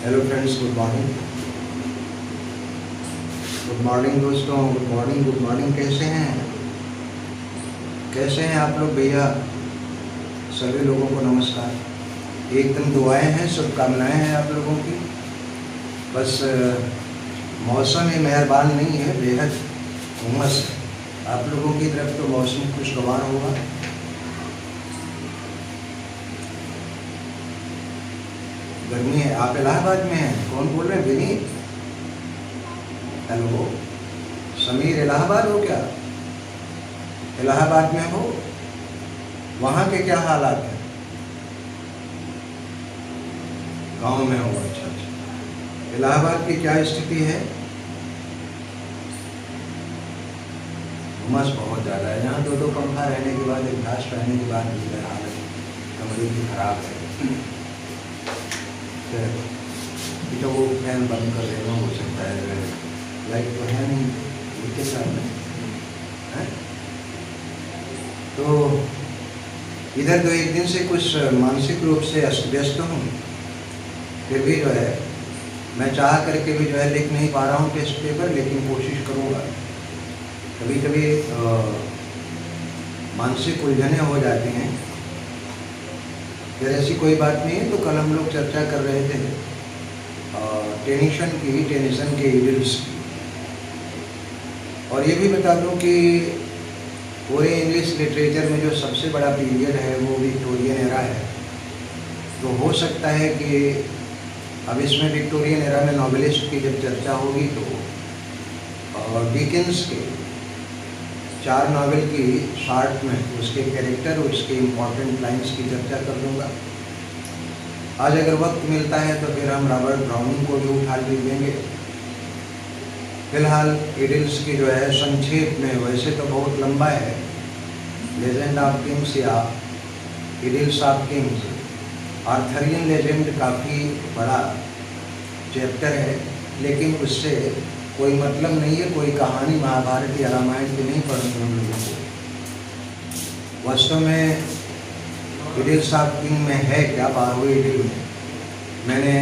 Hello friends, good morning. Good morning दोस्तों, good morning, good morning. कैसे हैं आप लोग भैया? सभी लोगों को नमस्कार। एकदम दुआएं हैं, शुभकामनाएं हैं आप लोगों की। बस मौसम ही मेहरबान नहीं है, बेहद उमस है। आप लोगों की तरफ तो मौसम खुशगवार होगा। गर्मी है। आप इलाहाबाद में हैं? कौन बोल रहे हैं? विनीत? हेलो समीर, इलाहाबाद हो क्या? इलाहाबाद में हो? वहाँ के क्या हालात हैं? गांव में हो? अच्छा अच्छा। इलाहाबाद की क्या स्थिति है? उमस बहुत ज़्यादा है। यहाँ दो पंखा रहने के बाद, एग्जॉस्ट रहने के बाद भी हालत कमरे की खराब है। तो वो फैन बंद कर देना हो सकता है। लाइट तो है नहीं इसके सामने है। तो इधर तो एक दिन से कुछ मानसिक रूप से अस्त व्यस्त हूँ। फिर भी जो है मैं चाह करके भी जो है लिख नहीं पा रहा हूँ टेस्ट पेपर, लेकिन कोशिश करूँगा। कभी कभी मानसिक उलझने हो जाती हैं। फिर ऐसी कोई बात नहीं है। तो कल हम लोग चर्चा कर रहे थे टेंशन के इविल्स की। और ये भी बता दूं कि पूरे इंग्लिश लिटरेचर में जो सबसे बड़ा पीरियड है वो विक्टोरियन एरा है। तो हो सकता है कि अब इसमें विक्टोरियन एरा में नॉवेलिस्ट की जब चर्चा होगी तो डिकेंस के 4 नावल की शार्ट में उसके कैरेक्टर, उसके इम्पॉर्टेंट लाइंस की चर्चा कर दूँगा। आज अगर वक्त मिलता है तो फिर हम रॉबर्ट ब्राउनिंग को भी उठा लेंगे। फिलहाल इडिल्स की जो है संक्षेप में, वैसे तो बहुत लंबा है, लेजेंड ऑफ किंग्स या इडिल्स ऑफ किंग्स, आर्थरियन लेजेंड काफ़ी बड़ा चैप्टर है, लेकिन उससे कोई मतलब नहीं है। कोई कहानी महाभारत या रामायण की नहीं पढ़नी हम लोगों को। वास्तव में इडिल्स ऑफ किंग में है क्या? 12वें इडिल में मैंने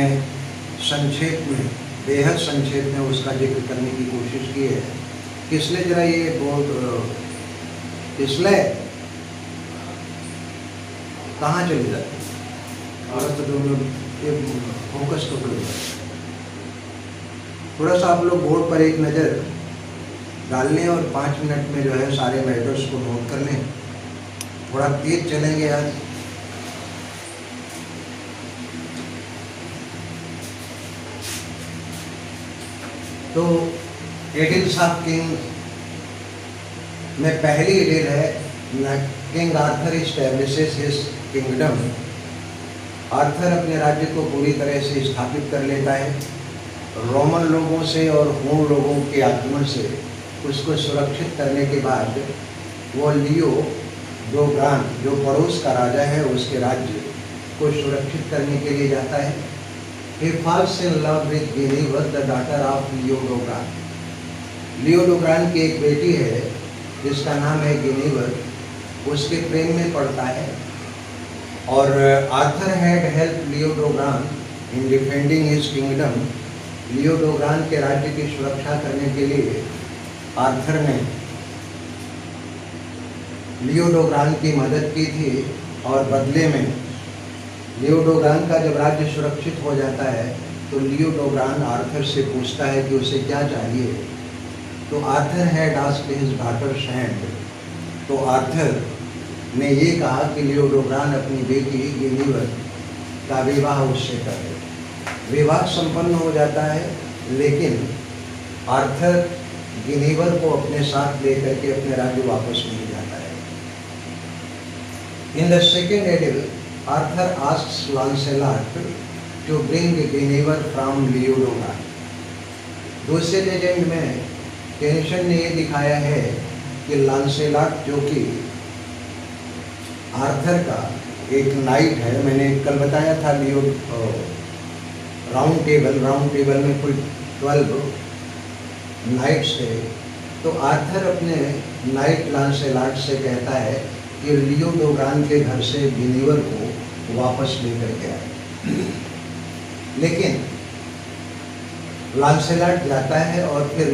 संक्षेप में, बेहद संक्षेप में उसका जिक्र करने की कोशिश की है। किसले जरा ये बोर्ड किसले कहाँ चली जाती और तो तुम लोग ये फोकस तो करो। थोड़ा सा आप लोग बोर्ड पर एक नज़र डाल लें और 5 मिनट में जो है सारे मैटर्स को नोट कर लें। थोड़ा तेज चलेंगे आज। तो इडिल्स ऑफ किंग में पहली इडिल है king Arthur establishes his kingdom. Arthur अपने राज्य को पूरी तरह से स्थापित कर लेता है। रोमन लोगों से और हूण लोगों के आक्रमण से उसको सुरक्षित करने के बाद वो लियो डोग्रान, जो पड़ोस का राजा है, उसके राज्य को सुरक्षित करने के लिए जाता है। He falls in love with Guinevere, the daughter of लियो डोग्रान। लियो डोग्रान की एक बेटी है जिसका नाम है गिनेवर। उसके प्रेम में पड़ता है और Arthur had help Leodegrance in defending his kingdom. Leodegrance के राज्य की सुरक्षा करने के लिए आर्थर ने लियो डोग्रान की मदद की थी। और बदले में लियो डोग्रान का जब राज्य सुरक्षित हो जाता है तो लियो डोग्रान आर्थर से पूछता है कि उसे क्या चाहिए। तो Arthur had asked his daughter's hand. तो आर्थर ने ये कहा कि लियो डोग्रान अपनी बेटी गिनेवर का विवाह उससे करे। विवाह संपन्न हो जाता है, लेकिन आर्थर गिनेवर को अपने साथ लेकर के अपने राज्य वापस नहीं जाता है। In the second idyll Arthur asks Lancelot to bring Guinevere from Leodegrance. दूसरे लेजेंड में टेंशन ने ये दिखाया है कि लांसेलॉट, जो कि आर्थर का एक नाइट है, मैंने कल बताया था लियो राउंड टेबल में कुल 12 नाइट्स थे। तो आर्थर अपने नाइट लांसेलॉट से कहता है कि लियो डोग्रान के घर से गिनेवर को वापस लेकर के आए। लेकिन लांसेलाट जाता है और फिर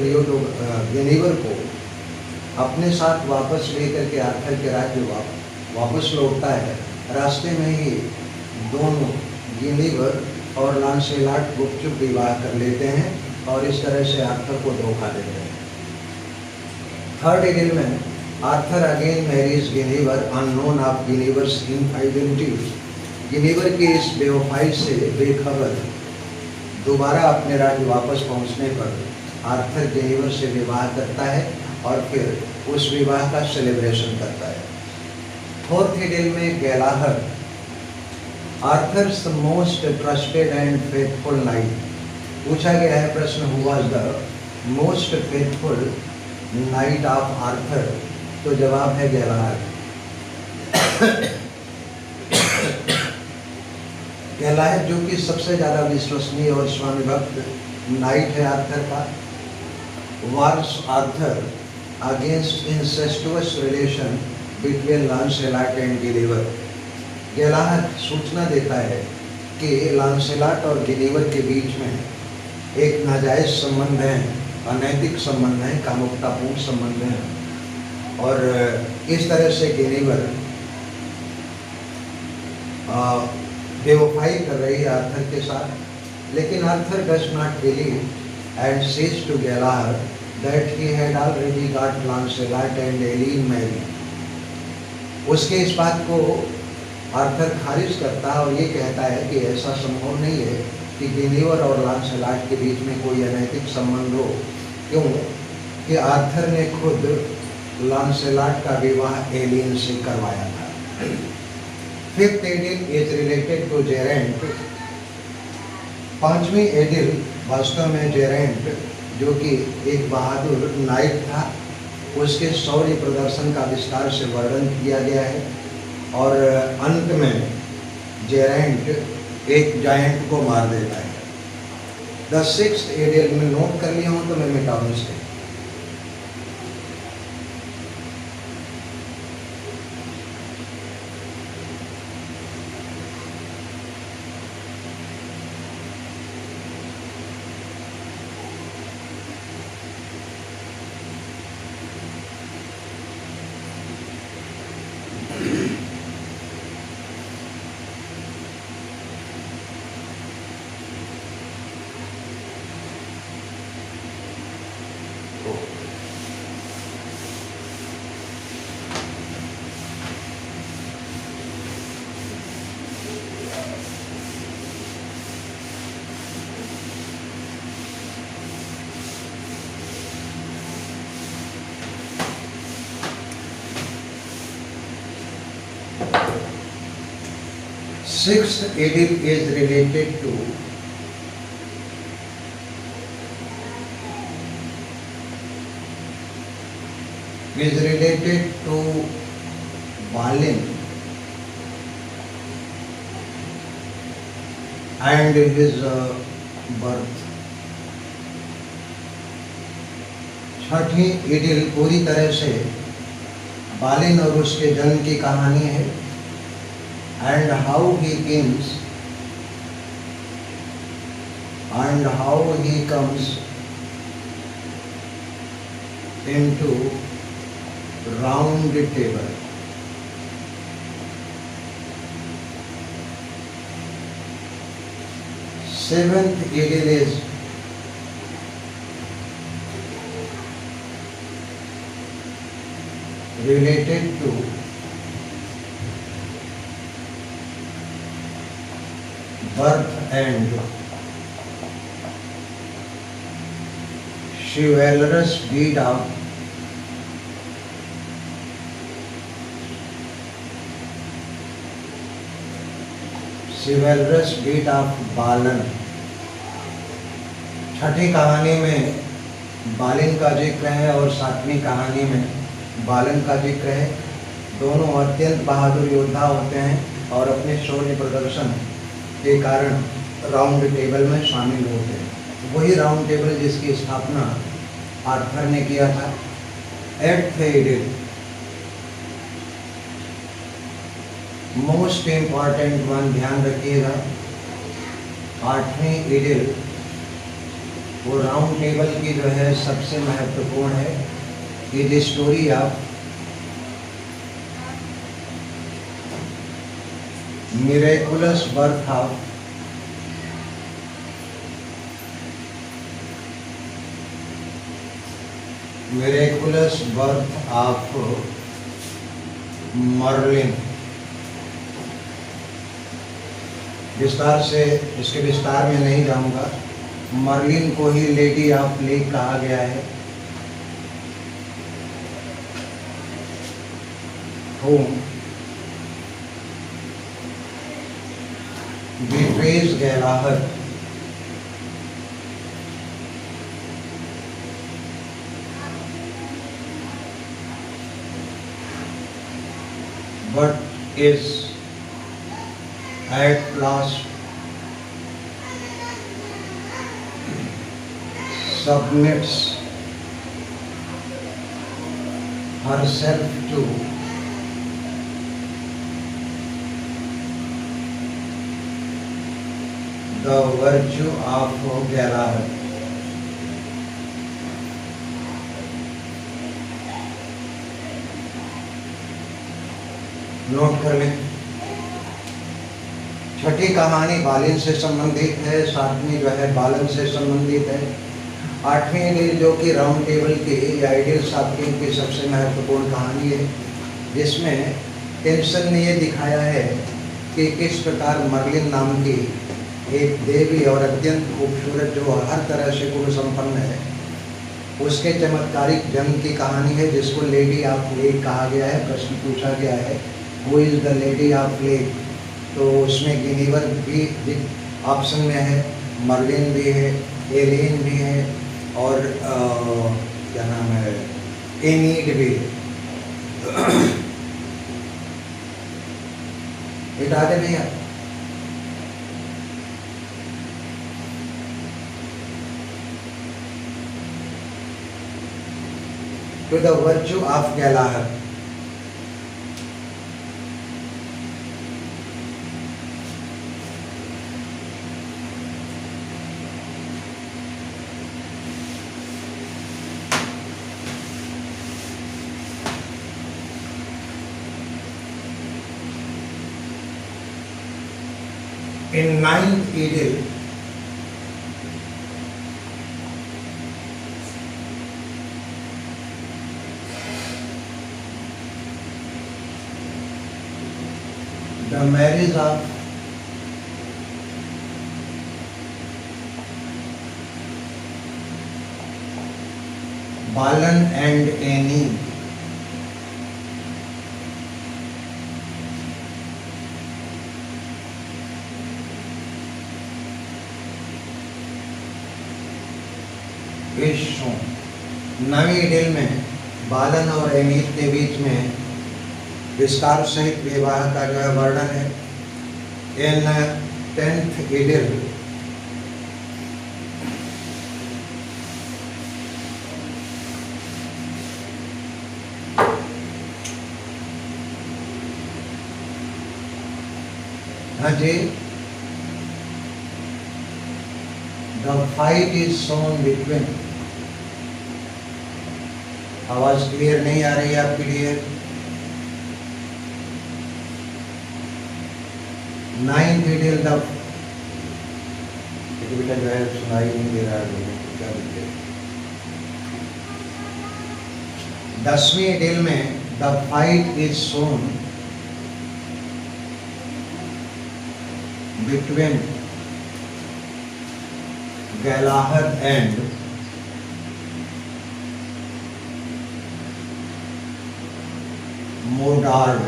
गिनीवर को अपने साथ वापस लेकर के आर्थर के राज्य वापस लौटता है। रास्ते में ही दोनों गिनीवर और लांसेलाट गुपचुप विवाह कर लेते हैं और इस तरह से आर्थर को धोखा देते हैं। थर्ड एडिल में Arthur again marries Guinevere unknown of Guinevere's infidelity. Guinevere की इस बेवफाई से बेखबर दोबारा अपने राज्य वापस पहुंचने पर आर्थर गिनीवर से विवाह करता है और फिर उस विवाह का सेलिब्रेशन करता है। फोर्थ एडिल में Galahad Arthur's most trusted and faithful knight. पूछा गया है प्रश्न, who was the most faithful knight of Arthur, तो जवाब है गैलाहर। गैलाहर जो कि सबसे ज़्यादा विश्वसनीय और स्वामी भक्त नाइट है आर्थर का, warns Arthur against incestuous relation between Lancelot and Guinevere. Galahad सूचना देता है कि लांसेलाट और गिनीवर के बीच में एक नाजायज संबंध है, अनैतिक संबंध है, कामुकतापूर्ण संबंध है और इस तरह से गिनीवर बेवफाई कर रही है आर्थर के साथ। लेकिन Arthur does not believe and says to Galahad that he had already got Lancelot and Elaine married. उसके इस बात को आर्थर खारिज करता है और ये कहता है कि ऐसा संभव नहीं है कि गिनीवर और लांसेलाट के बीच में कोई अनैतिक संबंध हो, क्यों कि आर्थर ने खुद लांसेलाट का विवाह एलीन से करवाया था। Fifth idyll is related to Geraint. पांचवी एडिल वास्तव में जेरेंट जो कि एक बहादुर नाइट था, उसके शौर्य प्रदर्शन का विस्तार से वर्णन किया गया है और अंत में जेरेंट एक जायंट को मार देता है। द सिक्स्थ एडिल में नोट कर लिया हूँ तो मैं मिटाऊँ इसे। Sixth edil is related to Balin and his birth. छठी एडिल पूरी तरह से बालिन और उसके जन्म की कहानी है and how he comes and how he comes into round table. Seventh edil is related to birth and chivalrous deed of बालन। छठी कहानी में बालिन का जिक्र है और सातवीं कहानी में बालन का जिक्र है। दोनों अत्यंत बहादुर योद्धा होते हैं और अपने शौर्य प्रदर्शन के कारण राउंड टेबल में शामिल होते हैं। वही राउंड टेबल जिसकी स्थापना आर्थर ने किया था। एट्थ एडिल मोस्ट इम्पॉर्टेंट वन, ध्यान रखिएगा। आठवीं एडिल वो राउंड टेबल की जो है सबसे महत्वपूर्ण है। It is story of miraculous birth of Merlin. विस्तार से इसके विस्तार में नहीं जाऊंगा। मर्लिन को ही लेडी ऑफ प्लेग कहा गया है। whom betrays Galahad but is at last submits herself to the virtue of Galahad. Note कर लें। छठी कहानी बालिन से संबंधित है, सातवीं जो है बालन से संबंधित है, आठवीं डील जो कि राउंड टेबल की आइडियल शॉपिंग की सबसे महत्वपूर्ण कहानी है, जिसमें टेंशन ने ये दिखाया है कि किस प्रकार मर्लिन नाम की एक देवी और अत्यंत खूबसूरत जो हर तरह से गुण संपन्न है, उसके चमत्कारिक जन्म की कहानी है, जिसको लेडी ऑफ प्लेग कहा गया है। प्रश्न पूछा गया है who is the lady of plague, तो उसमें गिनीवर भी ऑप्शन में है, मर्लिन भी है, एलिन भी है और क्या नाम है एनीड भी है। इटा दे भैया। To the virtue of Galahad. In ninth idyll, the marriage of Balan and Enid is shown। नवी इडिल में बालन और एनीद के बीच में विस्तार सहित विवाह का जो है वर्णन है। इन 10th इडिल हाँ जी, the fight is shown between, आवाज क्लियर नहीं आ रही है आपके लिए। 9th idyll द बेटा जो है सुनाई नहीं दे रहा है, क्या बोलते हैं। 10वीं idyll में the fight is shown between Galahad and Modard।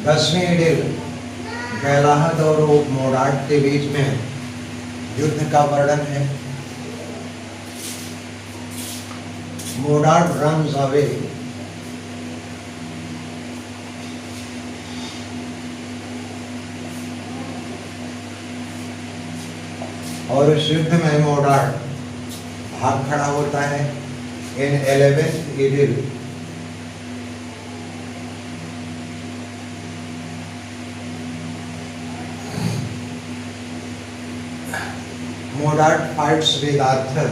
10वीं इडिल गैलाहद और मोडार्ड के बीच में युद्ध का वर्णन है। मोडार्ड रन्स अवे और इस युद्ध में मोडार्ड भाग खड़ा होता है। इन 11th इडिल Modart fights with Arthur.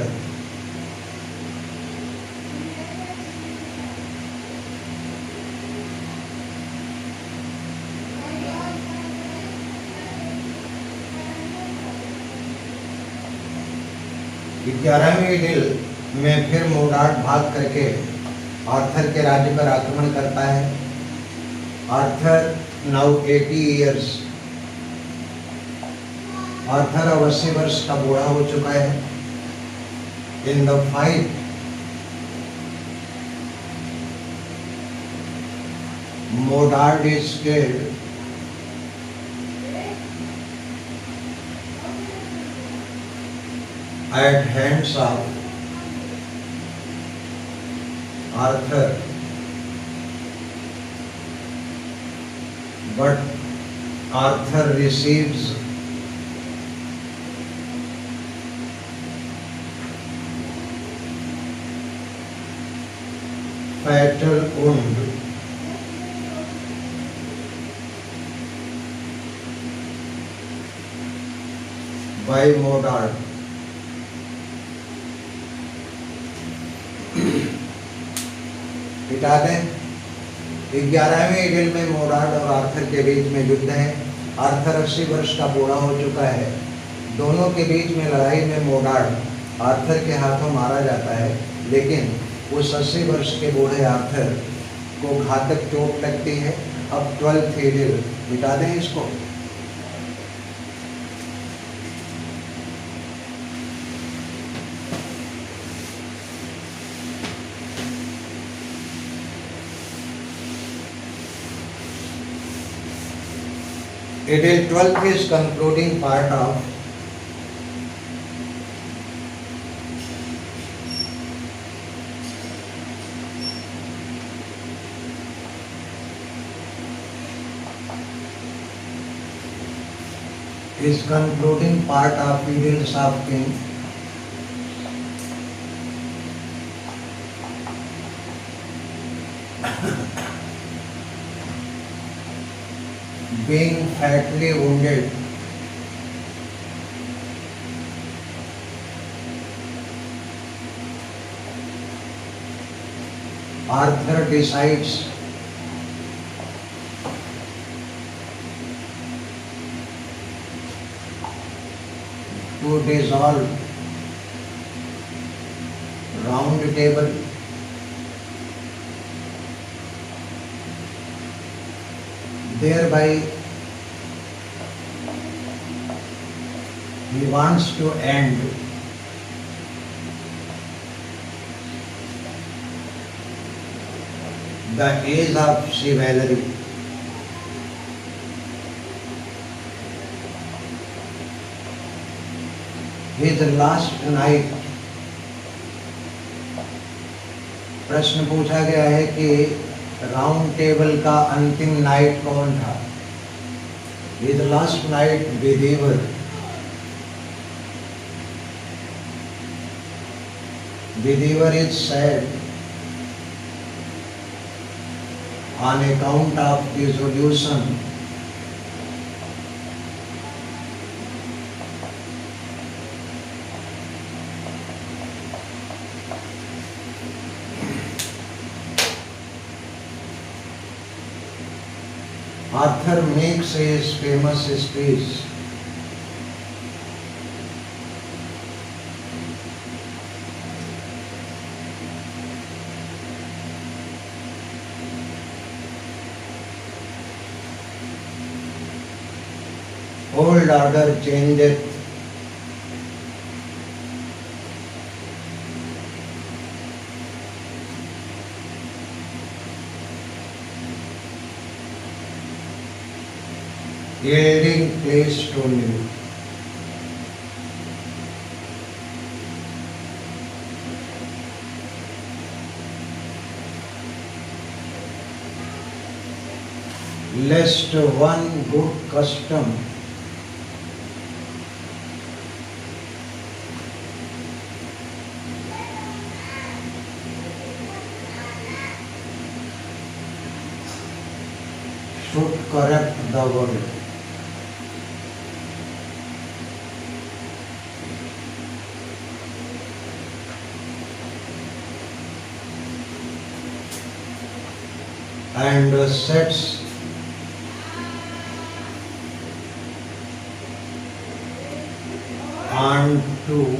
ग्यारहवीं डील में फिर मोडार्ट भाग करके आर्थर के राज्य पर आक्रमण करता है। आर्थर नाउ 80 ईयर्स, आर्थर अब 80 वर्ष का बूढ़ा हो चुका है। In the fight Mordred is killed at hands of Arthur, but Arthur receives fatal wound by Modart. बिता दें। 11वीं डील में मोडार्ट और आर्थर के बीच में युद्ध है। आर्थर 80 वर्ष का बूढ़ा हो चुका है। दोनों के बीच में लड़ाई में मोडार्ट आर्थर के हाथों मारा जाता है, लेकिन उस 80 वर्ष के बूढ़े आर्थर को घातक चोट लगती है। अब 12th डील बिता दें इसको। Edel 12th is concluding part of Edels of King. Being fatally wounded, Arthur decides to dissolve Round Table thereby he wants to end the age of chivalry. His last night, प्रश्न पूछा गया है कि round table का अंतिम night कौन था? His last night Bedivere. Bedivere is sad on account of dissolution Arthur makes his famous speech. Old order changeth, yielding place to new. Lest one good custom should corrupt the world. and sets onto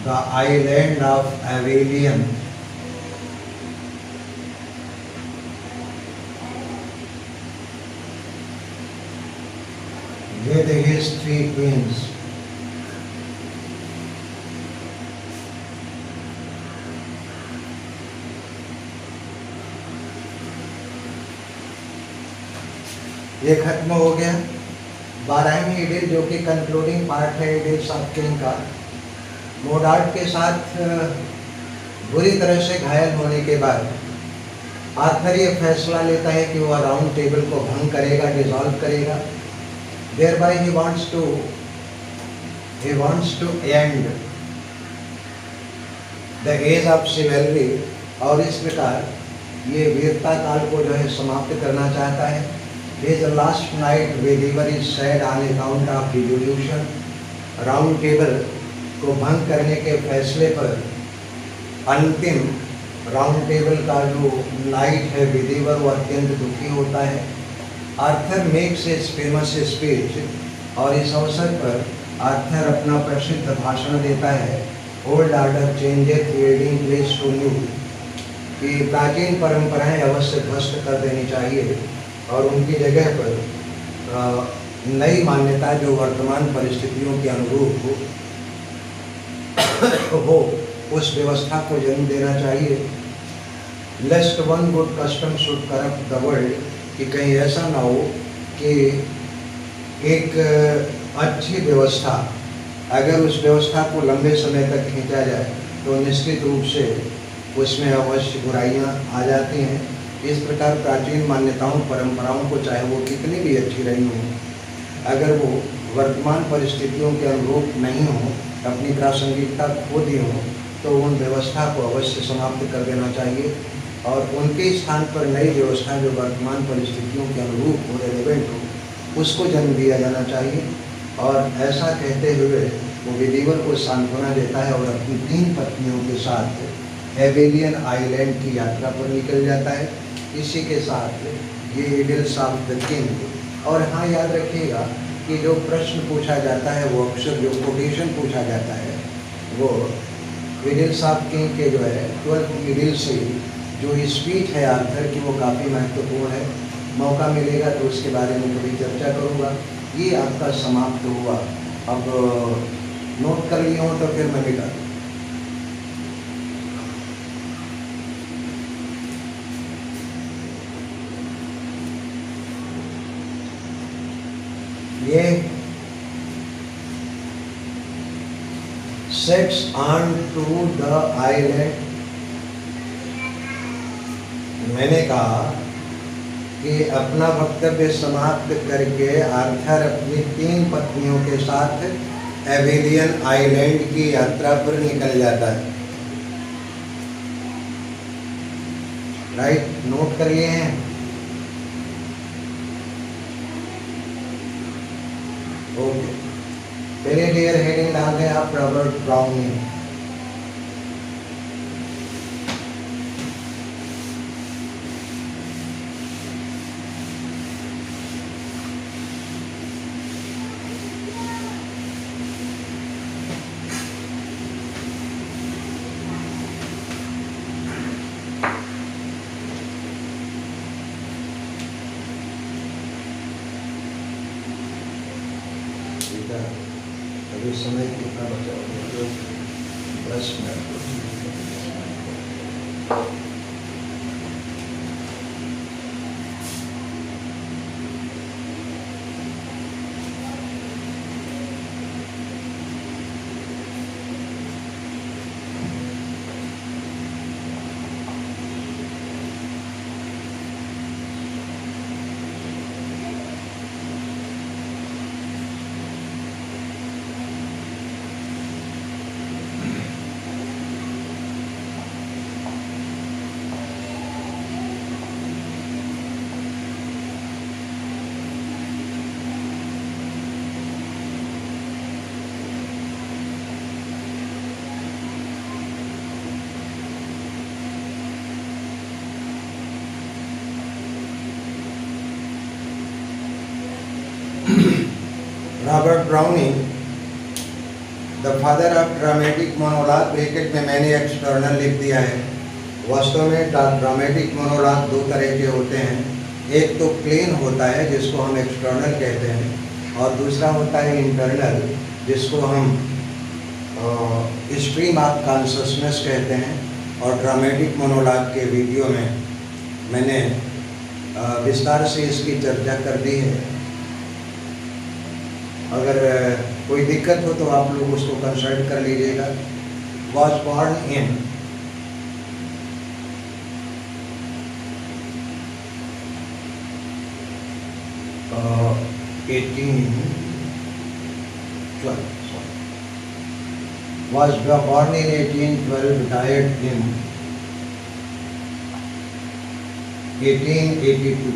the island of Avilion with his 3 queens. ये खत्म हो गया 12वीं इडिल, जो कि concluding part है इडिल्स of king का। मोडार्ट के साथ बुरी तरह से घायल होने के बाद आर्थर ये फैसला लेता है कि वो राउंड टेबल को भंग करेगा, डिसॉल्व करेगा। Thereby he wants to end the age of chivalry, और इस प्रकार ये वीरता काल को जो है समाप्त करना चाहता है। His last night wherever is said on account of dissolution, round table को भंग करने के फैसले पर अंतिम राउंड टेबल का जो नाइट है विदेवर, वो अत्यंत दुखी होता है। Arthur makes is famous speech, और इस अवसर पर आर्थर अपना प्रसिद्ध भाषण देता है। Old order changes yielding place to new, कि प्राचीन परंपराएं अवश्य ध्वस्त कर देनी चाहिए और उनकी जगह पर नई मान्यता जो वर्तमान परिस्थितियों के अनुरूप हो उस व्यवस्था को जन्म देना चाहिए। Lest one good custom should corrupt the world, कि कहीं ऐसा ना हो कि एक अच्छी व्यवस्था, अगर उस व्यवस्था को लंबे समय तक खींचा जाए तो निश्चित रूप से उसमें अवश्य बुराइयां आ जाती हैं। इस प्रकार प्राचीन मान्यताओं परंपराओं को, चाहे वो कितनी भी अच्छी रही हो, अगर वो वर्तमान परिस्थितियों के अनुरूप नहीं हो, अपनी प्रासंगिकता खो दी हो, तो उन व्यवस्था को अवश्य समाप्त कर देना चाहिए और उनके स्थान पर नई व्यवस्था जो वर्तमान परिस्थितियों के अनुरूप हो, रेलेवेंट हो, उसको जन्म दिया जाना चाहिए। और ऐसा कहते हुए वो विदीवर को सांत्वना देता है और अपनी 3 पत्नियों के साथ एवेलियन आइलैंड की यात्रा पर निकल जाता है। इसी के साथ ये इडिल्स ऑफ द किंग। और हाँ, याद रखिएगा कि जो प्रश्न पूछा जाता है, वो अक्सर जो कोटेशन पूछा जाता है, वो इडिल्स ऑफ किंग के जो है 12 इडिल से जो स्पीच है आर्थर की, वो काफ़ी महत्वपूर्ण है। मौका मिलेगा तो उसके बारे में कभी चर्चा करूँगा। ये आपका समाप्त हुआ। अब नोट कर लिया हो तो फिर मैं मिटा दूँ। ये sets on to the island, मैंने कहा कि अपना वक्तव्य समाप्त करके आर्थर अपनी 3 पत्नियों के साथ एवेलियन आइलैंड की यात्रा पर निकल जाता है। राइट, नोट कर लिए हैं। ओके, पहले डियर हेडिंग डाल दें आप, रॉबर्ट ब्राउनिंग। अभी समय कितना बचा हुआ है? 10 minute. Robert browning, the father of dramatic monologue, bracket में मैंने एक्सटर्नल लिख दिया है। वास्तव में ड्रामेटिक मोनोलॉग दो तरह के होते हैं, एक तो प्लेन होता है जिसको हम एक्सटर्नल कहते हैं, और दूसरा होता है इंटरनल जिसको हम स्ट्रीम ऑफ कॉन्शसनेस कहते हैं। और ड्रामेटिक मोनोलॉग के वीडियो में मैंने विस्तार से इसकी चर्चा कर दी है। अगर कोई दिक्कत हो तो आप लोग उसको कंसल्ट कर लीजिएगा। Was born in was born in 1812, died in 1882.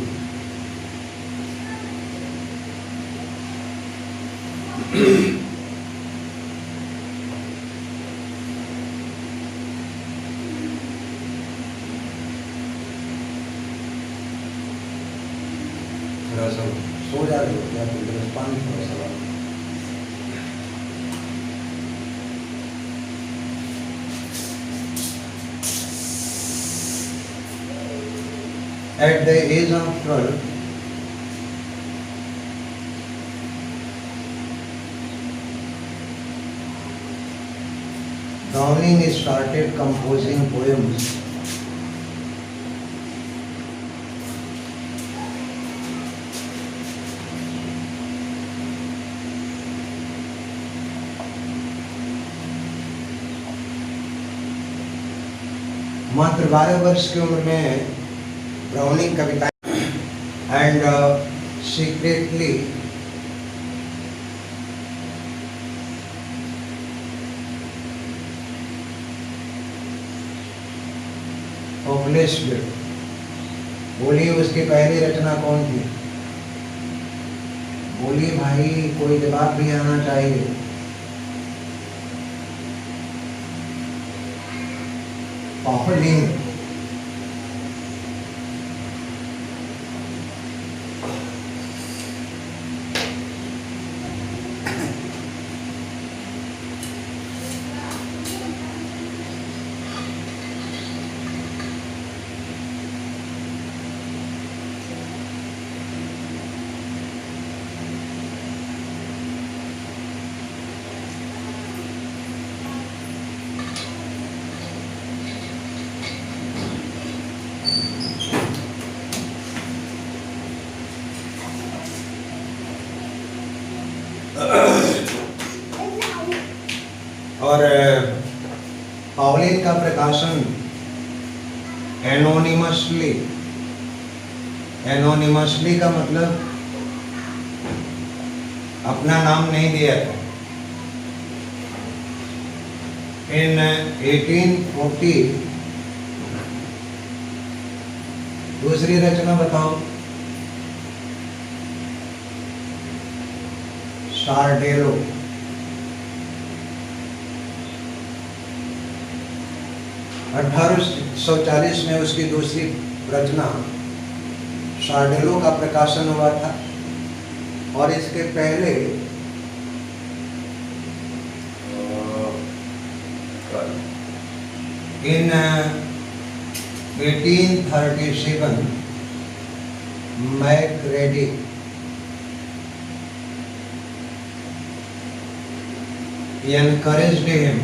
थोड़ा सा सो जा रहे हो क्या? पानी थोड़ा सा at the age of 12, Browning started composing poems. मात्र 12 वर्ष की उम्र में ब्राउनिंग कविताएं एंड सीक्रेटली पब्लिश्ड। बोली उसकी पहली रचना कौन थी? बोली भाई, कोई जवाब भी आना चाहिए। पॉपुलिंग। और पाउलिन का प्रकाशन एनोनिमसली, एनोनिमसली का मतलब अपना नाम नहीं दिया था। इन 1840 दूसरी रचना बताओ। शार्डेलो। 1840 में उसकी दूसरी रचना शार्डेलो का प्रकाशन हुआ था। और इसके पहले इन 1837 मैक्रेडी encouraged him।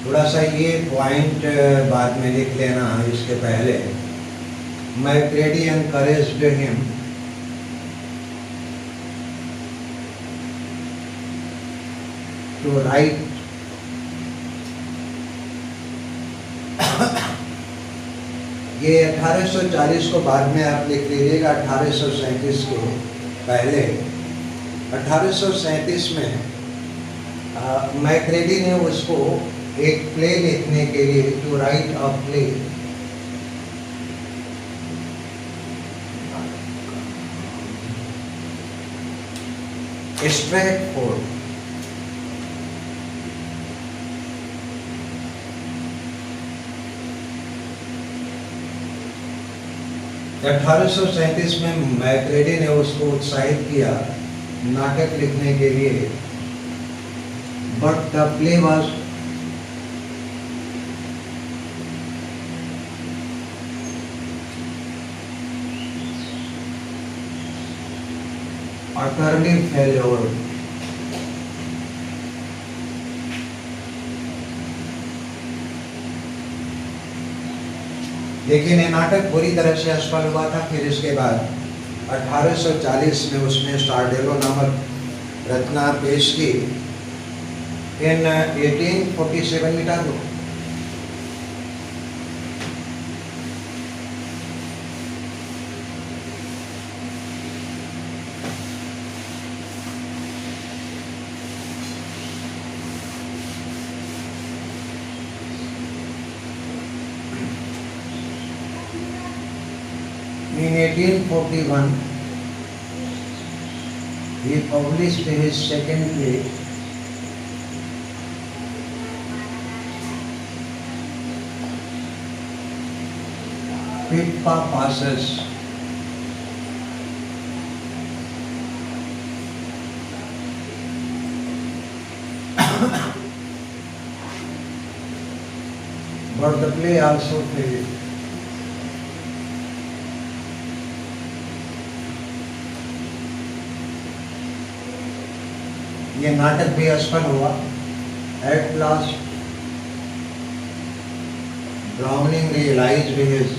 थोड़ा सा ये पॉइंट बाद में लिख लेना इसके पहले। मैक्रेडी encouraged him to write ये 1840 को बाद में आप लिख लीजिएगा, 1837 के पहले। 1837 में मैक्रेडी ने उसको एक प्ले लिखने के लिए, to write a play, Stratford, 1837 में मैक्रेडी ने उसको उत्साहित किया नाटक लिखने के लिए, but the play was utterly failure. लेकिन ये नाटक पूरी तरह से असफल हुआ था। फिर इसके बाद 1840 में उसने स्टारडेलो नामक रचना पेश की। इन 1847 मिटा दो। In 1841, he published his second play, Pippa Passes. But the play also failed. ये नाटक भी असफल हुआ। At last Browning realized his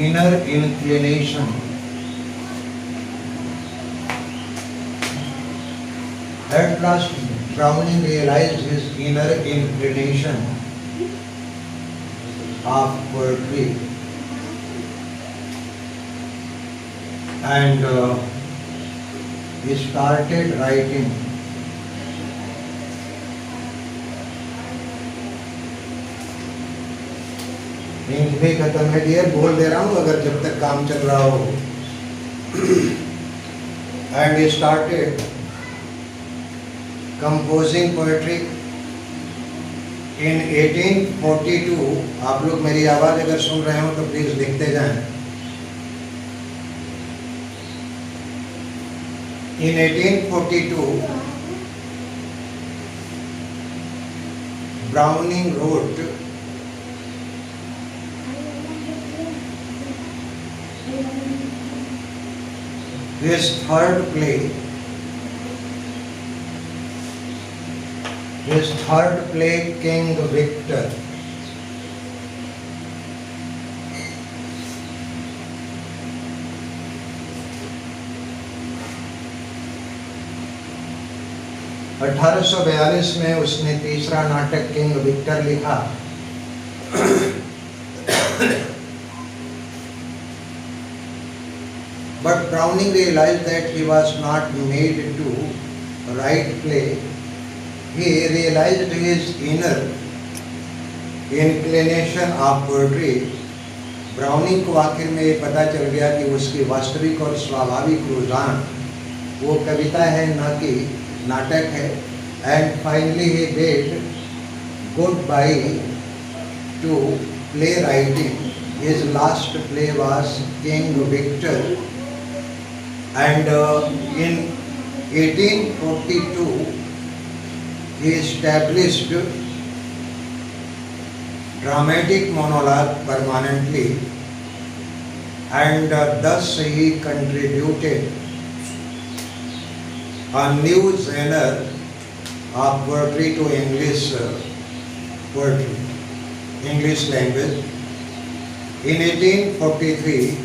inner inclination. At last, Browning realized his inner inclination of poetry and he started writing. Ink भी खत्म है dear, बोल दे रहा हूँ अगर जब तक काम चल रहा हो। And he started composing poetry in 1842। आप लोग मेरी आवाज अगर सुन रहे हो तो प्लीज लिखते जाएं। In 1842, Browning wrote his third play, King Victor। (1842) में उसने तीसरा नाटक किंग विक्टर लिखा। But Browning realized that he was not made to write play. He realized his inner inclination of poetry। Browning को आखिर में ये पता चल गया कि उसकी वास्तविक और स्वाभाविक रुझान वो कविता है, न कि नाटक है। And finally he bade goodbye to playwriting। His last play was King Victor। And in 1842 he established dramatic monologue permanently, and thus he contributed a new genre of poetry to English poetry, English language। In 1843